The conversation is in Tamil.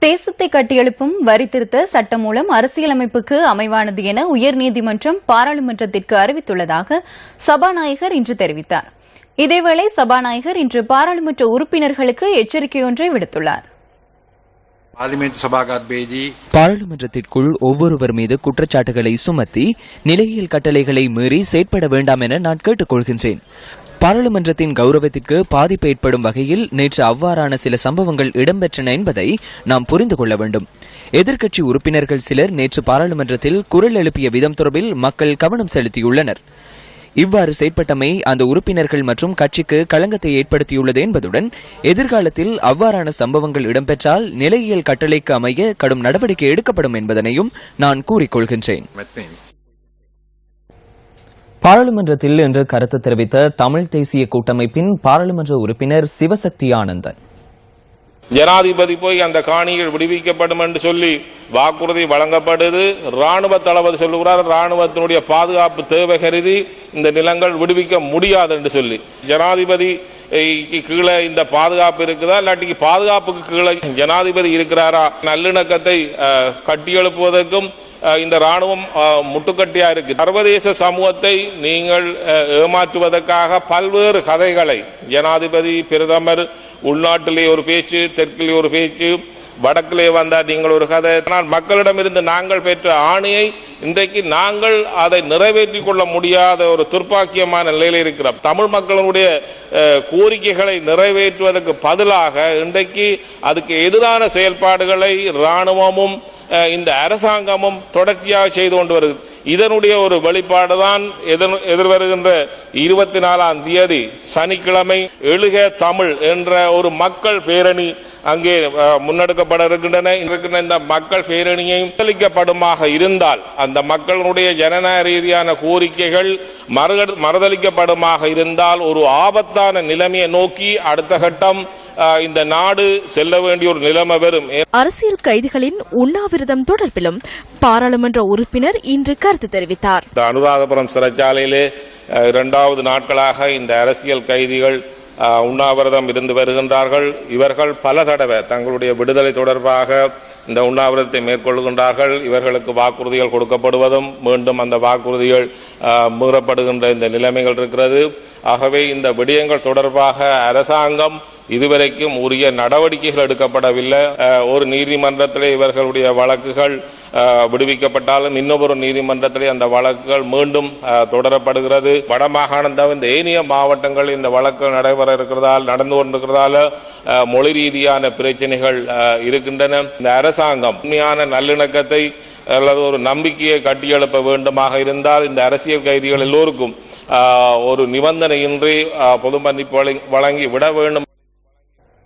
தேசத்தை கட்டியெழுப்பும் வரி திருத்த சட்டம் மூலம் அரசியலமைப்புக்கு அமைவானது என உயர்நீதிமன்றம் பாராளுமன்றத்திற்கு அறிவித்துள்ளதாக சபாநாயகர் இன்று தெரிவித்தார். இதேவேளை சபாநாயகர் இன்று பாராளுமன்ற உறுப்பினர்களுக்கு எச்சரிக்கையொன்றை விடுத்துள்ளார். பாராளுமன்றத்திற்குள் ஒவ்வொருவர் மீது குற்றச்சாட்டுகளை சுமத்தி நிலையியல் கட்டளைகளை மீறி செயற்பட வேண்டாம் என நான் கேட்டுக் கொள்கின்றேன். பாராளுமன்றத்தின் கௌரவத்திற்கு பாதிப்பு ஏற்படும் வகையில் நேற்று அவ்வாறான சில சம்பவங்கள் இடம்பெற்றன என்பதை நாம் புரிந்து கொள்ள வேண்டும். எதிர்க்கட்சி உறுப்பினர்கள் சிலர் நேற்று பாராளுமன்றத்தில் குரல் எழுப்பிய விதம் தொடர்பில் மக்கள் கவனம் செலுத்தியுள்ளனர். இவ்வாறு செயற்பட்டமை அந்த உறுப்பினர்கள் மற்றும் கட்சிக்கு களங்கத்தை ஏற்படுத்தியுள்ளது என்பதுடன் எதிர்காலத்தில் அவ்வாறான சம்பவங்கள் இடம்பெற்றால் நிலையியல் கட்டளைக்கு அமைய கடும் நடவடிக்கை எடுக்கப்படும் என்பதனையும் நான் கூறிக்கொள்கின்றேன். பாராளுமன்றத்தில் இன்று கருத்து தெரிவித்த தமிழ் தேசிய கூட்டமைப்பின் பாராளுமன்ற உறுப்பினர் சிவசக்தி ஆனந்தன், ஜனாதிபதி போய் அந்த காணிகள் விடுவிக்கப்படும் என்று சொல்லி வாக்குறுதி வழங்கப்படுது. ராணுவ தளபதி சொல்லுகிறார், ராணுவத்தினுடைய பாதுகாப்பு தேவை கருதி இந்த நிலங்கள் விடுவிக்க முடியாது என்று சொல்லி. ஜனாதிபதி கீழே இந்த பாதுகாப்பு இருக்குதா, இல்லாட்டிக்கு பாதுகாப்புக்கு கீழே ஜனாதிபதி இருக்கிறாரா? நல்லிணக்கத்தை கட்டியெழுப்புவதற்கும் இந்த ராணுவம் முட்டுக்கட்டியா இருக்கு. சர்வதேச சமூகத்தை நீங்கள் ஏமாற்றுவதற்காக பல்வேறு கதைகளை ஜனாதிபதி, பிரதமர், உள்நாட்டிலே ஒரு பேச்சு, தெற்கிலே ஒரு பேச்சு, வடக்கிலே வந்தால் நீங்கள் ஒரு கதை. ஆனால் மக்களிடமிருந்து நாங்கள் பெற்ற ஆணையை இன்றைக்கு நாங்கள் அதை நிறைவேற்றிக் கொள்ள முடியாத ஒரு துர்ப்பாக்கியமான நிலையில் இருக்கிறோம். தமிழ் மக்களுடைய கோரிக்கைகளை நிறைவேற்றுவதற்கு பதிலாக இன்றைக்கு அதுக்கு எதிரான செயல்பாடுகளை ராணுவமும் இந்த அரசாங்கமும் தொடர்ச்சியாக செய்து கொண்டு வருகிறது. இதனுடைய ஒரு வெளிப்பாடுதான் எதிர்வருகின்ற 24ஆம் தேதி சனிக்கிழமை எழுக தமிழ் என்ற ஒரு மக்கள் பேரணி அங்கே முன்னெடுக்கப்பட இருக்கின்றன. இந்த மக்கள் பேரணியை மறுதளிக்கப்படுமாக இருந்தால், அந்த மக்களுடைய ஜனநாயக ரீதியான கோரிக்கைகள் மறுதளிக்கப்படுமாக இருந்தால் ஒரு ஆபத்தான நிலைமையை நோக்கி அடுத்த கட்டம் இந்த நாடு செல்ல வேண்டிய ஒரு நிலைமை வரும். அரசியல் கைதிகளின் உண்ணாவிரதம் தொடர்பிலும் பாராளுமன்ற உறுப்பினர் இன்று கருத்து தெரிவித்தார். அனுராதபுரம் சிறைச்சாலையிலே 2வது நாட்களாக இந்த அரசியல் கைதிகள் உண்ணாவிரதம் இருந்து வருகின்றார்கள். இவர்கள் பல தடவை தங்களுடைய விடுதலை தொடர்பாக இந்த உண்ணாவிரதத்தை மேற்கொள்கின்றார்கள். இவர்களுக்கு வாக்குறுதிகள் கொடுக்கப்படுவதும் மீண்டும் அந்த வாக்குறுதிகள் மீறப்படுகின்ற இந்த நிலைமைகள் இருக்கிறது. ஆகவே இந்த விடயங்கள் தொடர்பாக அரசாங்கம் இதுவரைக்கும் உரிய நடவடிக்கைகள் எடுக்கப்படவில்லை. ஒரு நீதிமன்றத்திலே இவர்களுடைய வழக்குகள் விடுவிக்கப்பட்டாலும் இன்னொரு நீதிமன்றத்திலே அந்த வழக்குகள் மீண்டும் தொடரப்படுகிறது. வடமாகாணம் தவிர்த்த ஏனைய மாவட்டங்கள் இந்த வழக்குகள் நடைபெற இருக்கிறதால், நடந்து கொண்டிருக்கிறதால மொழி ரீதியான பிரச்சனைகள் இருக்கின்றன. இந்த அரசாங்கம் உண்மையான நல்லிணக்கத்தை அல்லது ஒரு நம்பிக்கையை கட்டியெழுப்ப வேண்டுமாக இருந்தால் இந்த அரசியல் கைதிகள் எல்லோருக்கும் ஒரு நிபந்தனையின்றி பொது மன்னிப்பு வழங்கி விட வேண்டும்.